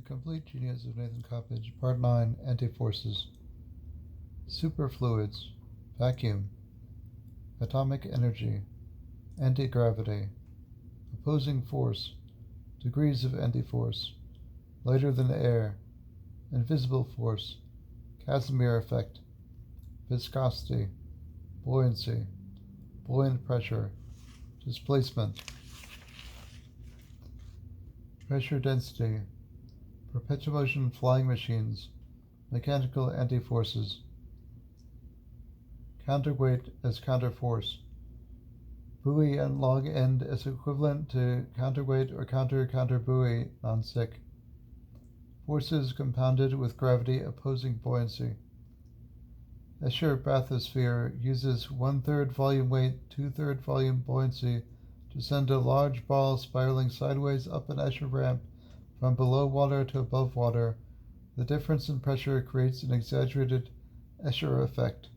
Complete Genius of Nathan Coppedge, Part 9, Antiforces. Superfluids, vacuum, atomic energy, anti-gravity, opposing force, degrees of antiforce, lighter than air, invisible force, Casimir effect, viscosity, buoyancy, buoyant pressure, displacement, pressure density, perpetual motion flying machines, mechanical antiforces, counterweight as counterforce, buoy and long end as equivalent to counterweight or counter-buoy non-stick, forces compounded with gravity opposing buoyancy. Escher bathysphere uses 1/3 volume weight, 2/3 volume buoyancy to send a large ball spiraling sideways up an Escher ramp from below water to above water. The difference in pressure creates an exaggerated Escher effect.